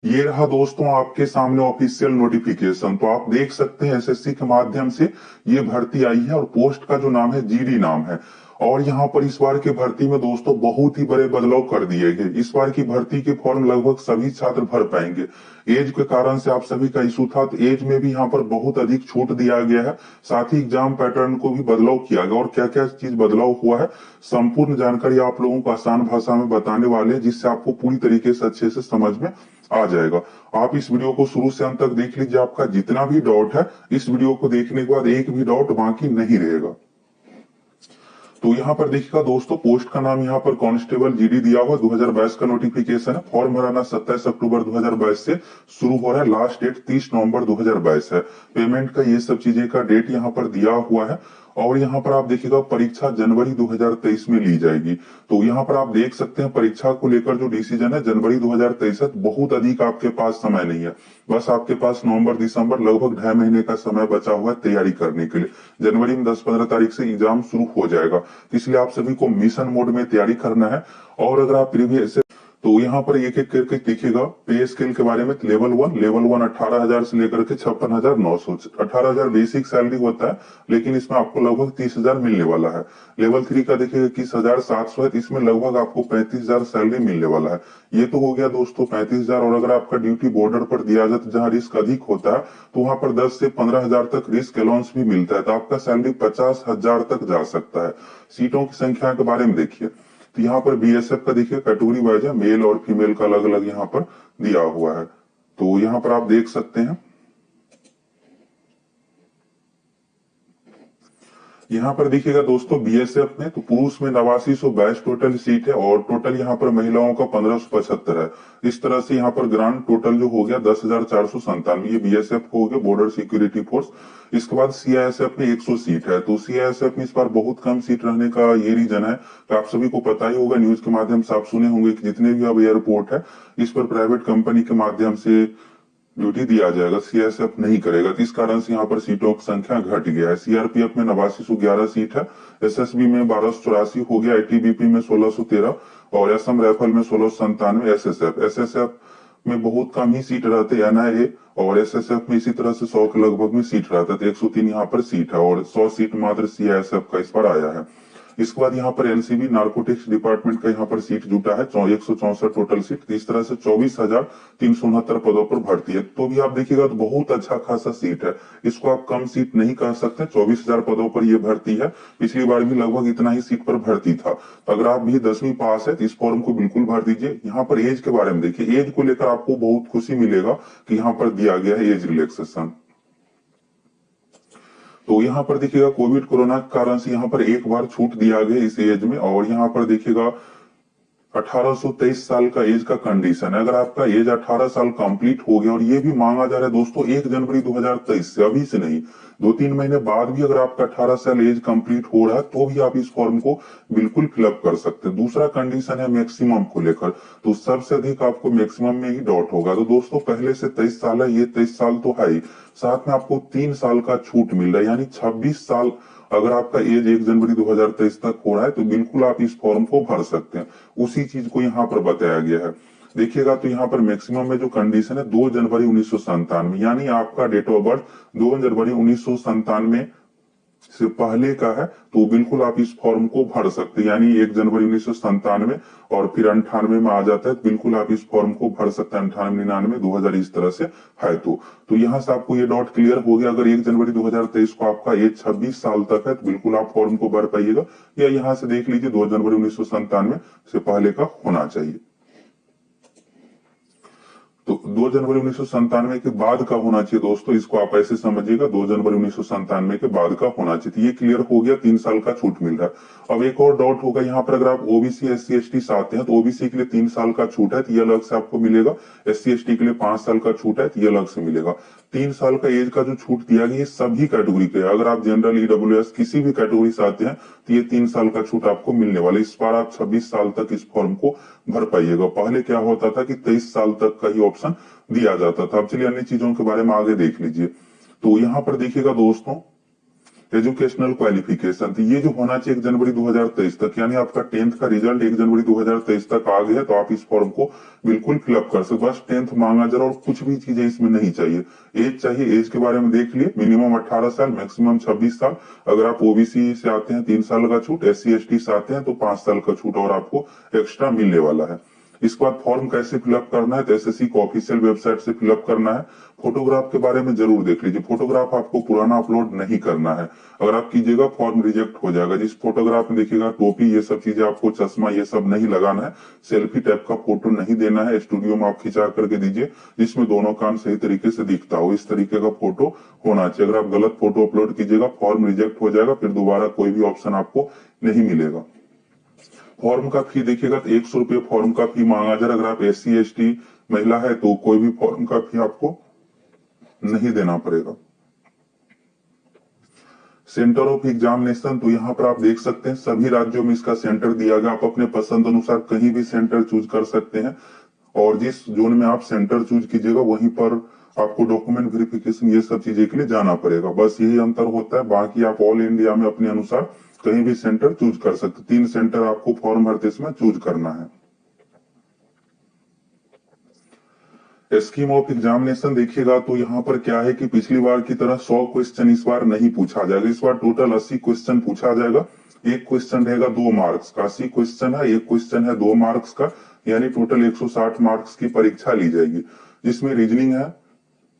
ये रहा दोस्तों आपके सामने ऑफिशियल नोटिफिकेशन। तो आप देख सकते हैं एसएससी के माध्यम से ये भर्ती आई है और पोस्ट का जो नाम है जीडी नाम है। और यहाँ पर इस बार की भर्ती में दोस्तों बहुत ही बड़े बदलाव कर दिए गए। इस बार की भर्ती के फॉर्म लगभग सभी छात्र भर पाएंगे। एज के कारण से आप सभी का इशू था, तो एज में भी यहाँ पर बहुत अधिक छूट दिया गया है। साथ ही एग्जाम पैटर्न को भी बदलाव किया गया और क्या क्या चीज बदलाव हुआ है संपूर्ण जानकारी आप लोगों को आसान भाषा में बताने वाले हैं, जिससे आपको पूरी तरीके से अच्छे से समझ में आ जाएगा। आप इस वीडियो को शुरू से अंत तक देख लीजिए। आपका जितना भी डाउट है इस वीडियो को देखने के बाद एक भी डाउट बाकी नहीं रहेगा। तो यहाँ पर देखिएगा दोस्तों, पोस्ट का नाम यहाँ पर कांस्टेबल जीडी दिया हुआ 2022 का नोटिफिकेशन है। फॉर्म भराना 27 अक्टूबर 2022 से शुरू हो रहा है। लास्ट डेट 30 नवंबर 2022 है। पेमेंट का ये सब चीजें का डेट यहाँ पर दिया हुआ है। और यहाँ पर आप देखिएगा परीक्षा जनवरी 2023 में ली जाएगी। तो यहाँ पर आप देख सकते हैं परीक्षा को लेकर जो डिसीजन है जनवरी 2023 है। बहुत अधिक आपके पास समय नहीं है, बस आपके पास नवंबर दिसंबर लगभग 2.5 महीने का समय बचा हुआ है तैयारी करने के लिए। जनवरी में 10-15 तारीख से एग्जाम शुरू हो जाएगा, इसलिए आप सभी को मिशन मोड में तैयारी करना है। और अगर आप प्रीवियस तो यहाँ पर एक एक करके दिखेगा पे स्केल के बारे में। लेवल वन 18,000 से लेकर के 56,900। 18,000 बेसिक सैलरी होता है, लेकिन इसमें आपको लगभग 30,000 मिलने वाला है। लेवल 3 का देखिएगा 21,700 है, इसमें लगभग आपको 35,000 सैलरी मिलने वाला है। ये तो हो गया दोस्तों 35,000। और अगर आपका ड्यूटी बॉर्डर पर दिया जाए तो जहाँ रिस्क अधिक होता है तो वहां पर 10 से 15,000 तक रिस्क अलाउंस भी मिलता है, तो आपका सैलरी 50,000 तक जा सकता है। सीटों की संख्या के बारे में देखिए, तो यहाँ पर बीएसएफ का देखिए कैटेगरी वाइज है, मेल और फीमेल का अलग अलग यहाँ पर दिया हुआ है। तो यहाँ पर आप देख सकते हैं, यहाँ पर देखिएगा दोस्तों बीएसएफ में तो पुरुष में 8922 टोटल सीट है और टोटल यहाँ पर महिलाओं का 1575 है। इस तरह से यहाँ पर ग्रांड टोटल जो हो गया 10,497, ये बीएसएफ को हो गया, बॉर्डर सिक्योरिटी फोर्स। इसके बाद सीआईएसएफ में 100 सीट है। तो सीआईएसएफ में इस बार बहुत कम सीट रहने का ये रीजन है कि आप सभी को पता ही होगा, न्यूज के माध्यम से आप सुने होंगे कि जितने भी अब एयरपोर्ट है इस पर प्राइवेट कंपनी के माध्यम से ड्यूटी दिया जाएगा, सीआईएसएफ नहीं करेगा। तो इस कारण से यहाँ पर सीटों की संख्या घट गया है। सीआरपीएफ में 8911 सीट है, एसएसबी में 1284 हो गया, आईटीबीपी में 1613 और असम राइफल में 1697। एसएसएफ में बहुत कम ही सीट रहते, एनआईए और एसएसएफ में इसी तरह से 100 के लगभग में सीट रहता है। तो 103 यहाँ पर सीट है और 100 सीट मात्र सीआईएसएफ का इस पर आया है। इसके बाद यहाँ पर एनसीबी नार्कोटिक्स डिपार्टमेंट का यहाँ पर सीट जुटा है 164 टोटल सीट। इस तरह से 24,369 पदों पर भर्ती है। तो भी आप देखिएगा तो बहुत अच्छा खासा सीट है, इसको आप कम सीट नहीं कह सकते। 24,000 पदों पर यह भर्ती है। पिछली बार भी लगभग इतना ही सीट पर भर्ती था। तो अगर आप भी 10वीं पास है तो इस फॉर्म को बिल्कुल भर दीजिए। यहाँ पर एज के बारे में देखिए, एज को लेकर आपको बहुत खुशी मिलेगा कि यहाँ पर दिया गया है एज रिलैक्सेशन। तो यहाँ पर देखिएगा कोविड कोरोना के कारण से यहाँ पर एक बार छूट दिया गया इस एज में। और यहाँ पर देखिएगा 1823 साल का एज का कंडीशन है। अगर आपका एज 18 साल कंप्लीट हो गया, और ये भी मांगा जा रहा है दोस्तों 1 जनवरी 2023 से, अभी से नहीं, 2-3 महीने बाद भी अगर आपका 18 साल एज कंप्लीट हो रहा है तो भी आप इस फॉर्म को बिल्कुल फिलअप कर सकते हैं। दूसरा कंडीशन है मैक्सिमम को लेकर, तो सबसे अधिक आपको मैक्सिमम में ही डाउट होगा। तो दोस्तों पहले से 23 साल है, ये 23 साल तो है ही, साथ में आपको 3 साल का छूट मिल रहा है, यानी 26 साल अगर आपका एज 1 जनवरी 2023 तक हो रहा है तो बिल्कुल आप इस फॉर्म को भर सकते हैं। उसी चीज को यहाँ पर बताया गया है। देखिएगा तो यहाँ पर मैक्सिमम में जो कंडीशन है 2 जनवरी 1997, यानी आपका डेट ऑफ बर्थ 2 जनवरी 1997 से पहले का है तो बिल्कुल आप इस फॉर्म को भर सकते हैं। यानी 1 जनवरी 1997 और फिर 98 में आ जाता है तो बिल्कुल आप इस फॉर्म को भर सकते हैं। 98, 99, 2000 इस तरह से है। तो यहाँ से आपको ये डाउट क्लियर हो गया। अगर 1 जनवरी 2023 को आपका एज 26 साल तक है तो बिल्कुल आप फॉर्म को भर पाइएगा। या यहाँ से देख लीजिए 2 जनवरी 1997 से पहले का होना चाहिए। तो 2 जनवरी 1997 के बाद का होना चाहिए दोस्तों, इसको आप ऐसे समझिएगा 2 जनवरी 1997 के बाद का होना चाहिए। तो ये क्लियर हो गया, 3 साल का छूट मिल रहा है। अब एक और डाउट होगा यहाँ पर, अगर आप ओबीसी एससी एसटी से आते हैं तो ओबीसी के लिए 3 साल का छूट है तो ये अलग से आपको मिलेगा। एससी एसटी के लिए 5 साल का छूट है तो ये अलग से मिलेगा। 3 साल का एज का जो छूट दिया गया ये सभी कैटेगरी के, अगर आप जनरल ईडब्ल्यूएस किसी भी कैटेगरी से आते हैं तो ये 3 साल का छूट आपको मिलने वाला है। इस बार आप 26 साल तक इस फॉर्म को भर पाइएगा। पहले क्या होता था कि 23 साल तक का ही ऑप्शन दिया जाता था। अब चलिए अन्य चीजों के बारे में आगे देख लीजिए। तो यहाँ पर देखिएगा दोस्तों, एजुकेशनल क्वालिफिकेशन, तो ये जो होना चाहिए 1 जनवरी 2023 तक, यानी आपका 10th का रिजल्ट 1 जनवरी 2023 तक आ गया तो आप इस फॉर्म को बिल्कुल फिलअप कर सकते। बस 10th मांगा जरा, और कुछ भी चीजें इसमें नहीं चाहिए। एज चाहिए, एज के बारे में देख लिए, मिनिमम 18 साल, मैक्सिमम 26 साल। अगर आप ओबीसी से आते हैं 3 साल का छूट, SC ST से आते हैं तो 5 साल का छूट और आपको एक्स्ट्रा मिलने वाला है। इसके बाद फॉर्म कैसे फिलअप करना है, तो एसएससी को ऑफिशियल वेबसाइट से फिलअप करना है। फोटोग्राफ के बारे में जरूर देख लीजिए, फोटोग्राफ आपको पुराना अपलोड नहीं करना है। अगर आप कीजिएगा फॉर्म रिजेक्ट हो जाएगा। जिस फोटोग्राफ में देखिएगा टोपी ये सब चीजें, आपको चश्मा ये सब नहीं लगाना है। सेल्फी टाइप का फोटो नहीं देना है, स्टूडियो में आप खिंचा करके दीजिए जिसमें दोनों कान सही तरीके से दिखता हो, इस तरीके का फोटो होना चाहिए। अगर आप गलत फोटो अपलोड कीजिएगा फॉर्म रिजेक्ट हो जाएगा, फिर दोबारा कोई भी ऑप्शन आपको नहीं मिलेगा। फॉर्म का फी देखिएगा तो 100 रुपये फॉर्म का फी मांगा जा रहा। अगर आप SC ST महिला है तो कोई भी फॉर्म का फी आपको नहीं देना पड़ेगा। सेंटर ऑफ एग्जामिनेशन, तो यहाँ पर आप देख सकते हैं सभी राज्यों में इसका सेंटर दिया गया। आप अपने पसंद अनुसार कहीं भी सेंटर चूज कर सकते हैं, और जिस जोन में आप सेंटर चूज कीजिएगा वहीं पर आपको डॉक्यूमेंट वेरिफिकेशन ये सब चीजें के लिए जाना पड़ेगा। बस यही अंतर होता है, बाकी आप ऑल इंडिया में अपने अनुसार कहीं भी सेंटर चूज कर सकते। 3 सेंटर आपको फॉर्म भरते समय चूज करना है। स्कीम ऑफ एग्जामिनेशन देखिएगा तो यहाँ पर क्या है कि पिछली बार की तरह 100 क्वेश्चन इस बार नहीं पूछा जाएगा। इस बार टोटल 80 क्वेश्चन पूछा जाएगा। एक क्वेश्चन रहेगा 2 मार्क्स का, 80 क्वेश्चन है, एक क्वेश्चन है 2 मार्क्स का, यानी टोटल 160 मार्क्स की परीक्षा ली जाएगी, जिसमें रीजनिंग है,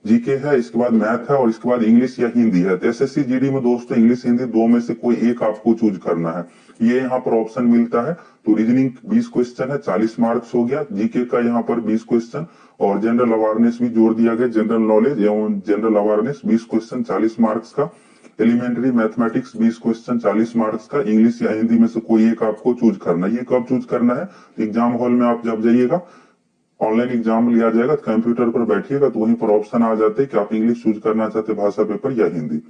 जीके है, इसके बाद मैथ है और इसके बाद इंग्लिश या हिंदी है। तो एसएससी जीडी में दोस्तों इंग्लिश हिंदी दो में से कोई एक आपको चूज करना है, ये यहाँ पर ऑप्शन मिलता है। तो रीजनिंग 20 क्वेश्चन है, 40 मार्क्स हो गया। जीके का यहाँ पर 20 क्वेश्चन और जनरल अवेयरनेस भी जोड़ दिया गया, जनरल नॉलेज एवं जनरल अवेयरनेस 20 क्वेश्चन 40 मार्क्स का। एलिमेंट्री मैथमेटिक्स 20 क्वेश्चन 40 मार्क्स का। इंग्लिश या हिंदी में से कोई एक आपको चूज करना है। ये कब चूज करना है, एग्जाम हॉल में आप जब जाइएगा, ऑनलाइन एग्जाम लिया जाएगा, कंप्यूटर पर बैठिएगा तो वहीं पर ऑप्शन आ जाते हैं कि आप इंग्लिश चूज करना चाहते भाषा पेपर या हिंदी।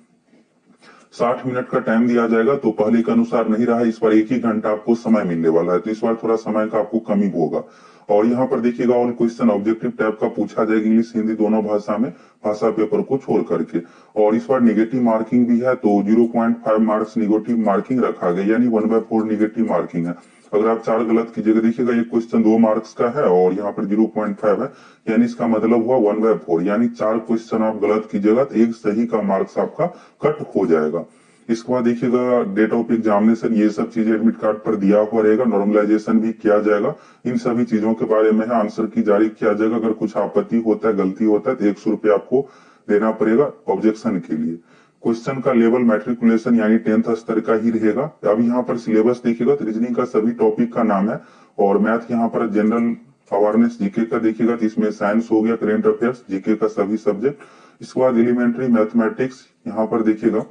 60 मिनट का टाइम दिया जाएगा, तो पहले के अनुसार नहीं रहा, इस बार 1 ही घंटा आपको समय मिलने वाला है, तो इस बार थोड़ा समय का आपको कमी होगा। और यहाँ पर देखिएगा ऑल क्वेश्चन ऑब्जेक्टिव टाइप का पूछा जाएगा, इंग्लिश हिंदी दोनों भाषा में, भाषा पेपर को छोड़ करके। और इस बार निगेटिव मार्किंग भी है, तो 0.5 मार्क्स निगेटिव मार्किंग रखा गया, यानी 1/4 निगेटिव मार्किंग है। अगर आप 4 गलत कीजिएगा, देखिएगा एक क्वेश्चन 2 मार्क्स का है और यहाँ पर 0.5 है, यानी इसका मतलब हुआ 1/4, यानी 4 क्वेश्चन आप गलत कीजिएगा तो एक सही का मार्क्स आपका कट हो जाएगा। इसके बाद देखिएगा डेट ऑफ एग्जामिनेशन, ये सब चीजें एडमिट कार्ड पर दिया हुआ रहेगा। नॉर्मलाइजेशन भी किया जाएगा, इन सभी चीजों के बारे में है। आंसर की जारी किया जाएगा, अगर कुछ आपत्ति होता है, गलती होता है तो 100 रुपये आपको देना पड़ेगा ऑब्जेक्शन के लिए। क्वेश्चन का लेवल मैट्रिकुलेशन यानी 10th स्तर का ही रहेगा। अब यहाँ पर सिलेबस देखिएगा तो रीजनिंग का सभी टॉपिक का नाम है, और मैथ यहाँ पर जनरल अवेयरनेस जीके का देखिएगा तो इसमें साइंस हो गया, करेंट अफेयर्स, जीके का सभी सब्जेक्ट। इसके बाद एलिमेंट्री मैथमेटिक्स यहाँ पर देखिएगा।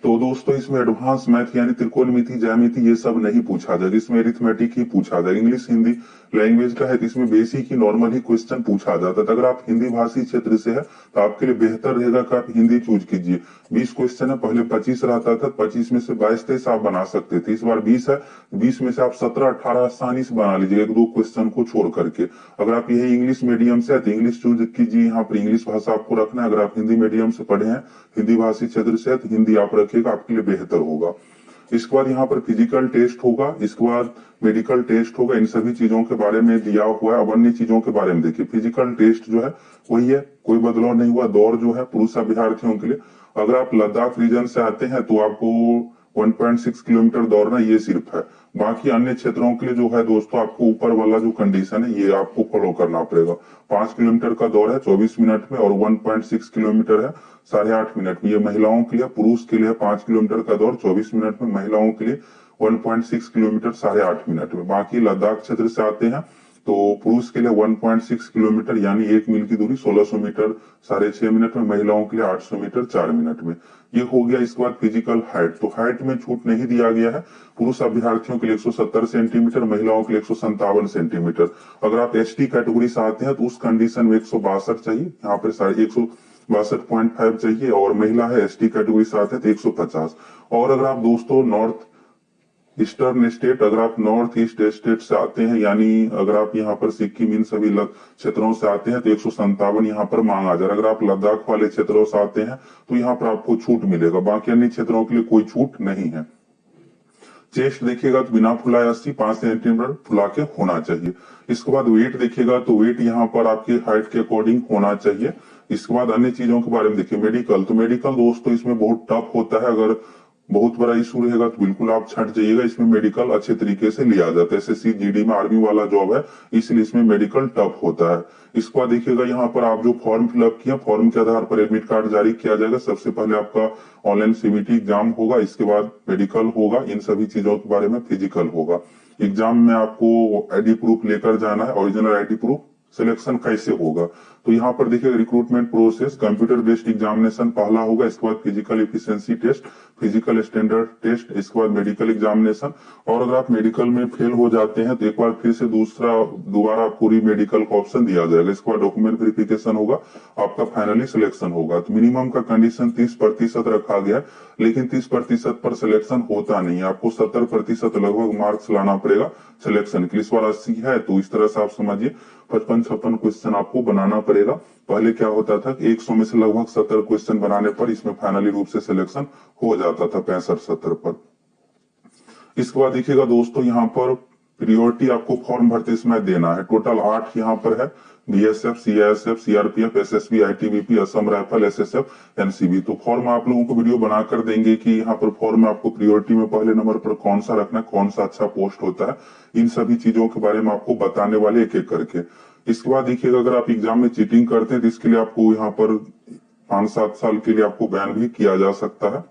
तो दोस्तों इसमें एडवांस मैथ यानी त्रिकोणमिति, ज्यामिति ये सब नहीं पूछा जाएगा, इसमें अरिथमेटिक ही पूछा जाएगा। इंग्लिश हिंदी लैंग्वेज का है तो इसमें बेसिक ही नॉर्मल ही क्वेश्चन पूछा जाता है। तो अगर आप हिंदी भाषी क्षेत्र से है तो आपके लिए बेहतर रहेगा कि आप हिंदी चूज कीजिए। 20 क्वेश्चन है, पहले 25 रहता था, 25 में से 22-23 आप बना सकते थे, इस बार 20 है, 20 में से आप 17-18 आसानी से बना लीजिए, 1-2 क्वेश्चन को छोड़ करके। अगर आप यही इंग्लिश मीडियम से है तो इंग्लिश चूज कीजिए, यहाँ पर इंग्लिश भाषा आपको रखना है। अगर आप हिंदी मीडियम से पढ़े हैं, हिंदी भाषी क्षेत्र से है तो हिंदी आप रखिएगा, आपके लिए बेहतर होगा। इसके बाद यहाँ पर फिजिकल टेस्ट होगा, इसके बाद मेडिकल टेस्ट होगा, इन सभी चीजों के बारे में दिया हुआ है। अब अन्य चीजों के बारे में देखिए, फिजिकल टेस्ट जो है वही है, कोई बदलाव नहीं हुआ। दौड़ जो है पुरुष अभ्यर्थियों के लिए, अगर आप लद्दाख रीजन से आते हैं तो आपको 1.6 किलोमीटर दौड़ना ये सिर्फ है। बाकी अन्य क्षेत्रों के लिए जो है दोस्तों, आपको ऊपर वाला जो कंडीशन है ये आपको फॉलो करना पड़ेगा। 5 किलोमीटर का दौड़ है 24 मिनट में, और 1.6 किलोमीटर है 8.5 मिनट में। ये महिलाओं के लिए, पुरुष के लिए 5 किलोमीटर का दौड़ 24 मिनट में, महिलाओं के लिए 1.6 किलोमीटर 8.5 मिनट में। बाकी लद्दाख क्षेत्र से आते हैं तो पुरुष के लिए 1.6 किलोमीटर यानी 1 मील की दूरी 1600 मीटर 6.5 मिनट में, महिलाओं के लिए 800 मीटर 4 मिनट में। ये हो गया। इसके बाद फिजिकल हाइट, तो हाइट में छूट नहीं दिया गया है। पुरुष अभ्यर्थियों के लिए 170 सेंटीमीटर, महिलाओं के लिए 157 सेंटीमीटर। अगर आप एसटी कैटेगरी से आते हैं तो उस कंडीशन में 162 चाहिए, यहाँ पर 162.5 चाहिए, और महिला है एसटी कैटेगरी से आते हैं तो 150। और अगर आप दोस्तों नॉर्थ ईस्टर्न स्टेट, अगर आप नॉर्थ ईस्ट स्टेट से आते हैं, यानी अगर आप यहाँ पर सिक्किम इन सभी क्षेत्रों से आते हैं तो 157 यहाँ पर मांगा जा रहा है। अगर आप लद्दाख वाले क्षेत्रों से आते हैं तो यहाँ पर आपको छूट मिलेगा, बाकी अन्य क्षेत्रों के लिए कोई छूट नहीं है। चेस्ट देखिएगा तो बिना फुलाए 80 5 सेंटीमीटर फुला के होना चाहिए। इसके बाद वेट देखिएगा तो वेट यहाँ पर आपकी हाइट के अकॉर्डिंग होना चाहिए। इसके बाद अन्य चीजों के बारे में देखिए, मेडिकल, तो मेडिकल दोस्तों इसमें बहुत टफ होता है। अगर बहुत बड़ा इशू रहेगा तो बिल्कुल आप छट जाइएगा, इसमें मेडिकल अच्छे तरीके से लिया जाता है। एसएससी जीडी में आर्मी वाला जॉब है, इसलिए इसमें मेडिकल टफ होता है। इसके बाद देखिएगा यहाँ पर आप जो फॉर्म फिलअप किया, फॉर्म के आधार पर एडमिट कार्ड जारी किया जाएगा। सबसे पहले आपका ऑनलाइन सीबीटी एग्जाम होगा, इसके बाद मेडिकल होगा, इन सभी चीजों के बारे में फिजिकल होगा। एग्जाम में आपको आईडी प्रूफ लेकर जाना है, ओरिजिनल आईडी प्रूफ। सिलेक्शन कैसे होगा तो यहाँ पर देखिए, recruitment process computer based examination पहला होगा, इसके बाद physical efficiency test, physical standard test, इसके बाद मेडिकल एग्जामिनेशन। और अगर आप मेडिकल में फेल हो जाते हैं तो एक बार फिर से दोबारा पूरी मेडिकल का ऑप्शन दिया जाएगा। इसके बाद डॉक्यूमेंट वेरिफिकेशन होगा, आपका फाइनली सिलेक्शन होगा। तो मिनिमम का कंडीशन 30% रखा गया, लेकिन 30% पर सिलेक्शन होता नहीं है, आपको 70% लगभग मार्क्स लाना पड़ेगा सिलेक्शन के लिए। इस बार 80 है तो इस तरह से आप समझिए 55-56 क्वेश्चन आपको बनाना पड़ेगा। पहले क्या होता था कि 100 में से लगभग 70 क्वेश्चन बनाने पर इसमें फाइनली रूप से सिलेक्शन हो जाता था 65-70 पर। इसके बाद देखिएगा दोस्तों, यहाँ पर प्रियोरिटी आपको फॉर्म भरते समय देना है। टोटल 8 यहाँ पर है, BSF, CISF, CRPF, SSB, ITBP, Assam rifle, SSF, NCB. तो फॉर्म आप लोगों को वीडियो बनाकर देंगे कि यहाँ पर फॉर्म में आपको प्रियोरिटी में पहले नंबर पर कौन सा रखना है, कौन सा अच्छा पोस्ट होता है, इन सभी चीजों के बारे में आपको बताने वाले एक एक करके। इसके बाद देखिएगा, अगर आप एग्जाम में चीटिंग करते हैं तो इसके लिए आपको यहाँ पर 5-7 साल के लिए आपको बैन भी किया जा सकता है।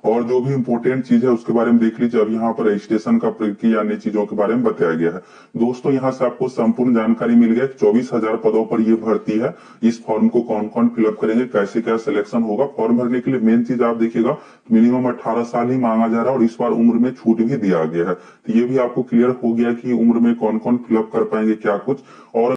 और जो भी इंपॉर्टेंट चीज है उसके बारे में देख लीजिए। अब यहाँ पर रजिस्ट्रेशन का प्रक्रिया, अन्य चीजों के बारे में बताया गया है। दोस्तों यहाँ से आपको संपूर्ण जानकारी मिल गया। 24,000 पदों पर यह भर्ती है। इस फॉर्म को कौन कौन फिलअप करेंगे, कैसे क्या सिलेक्शन होगा। फॉर्म भरने के लिए मेन चीज आप देखिएगा, मिनिमम 18 साल ही मांगा जा रहा है और इस बार उम्र में छूट भी दिया गया है। तो ये भी आपको क्लियर हो गया कि उम्र में कौन कौन फिलअप कर पाएंगे क्या कुछ। और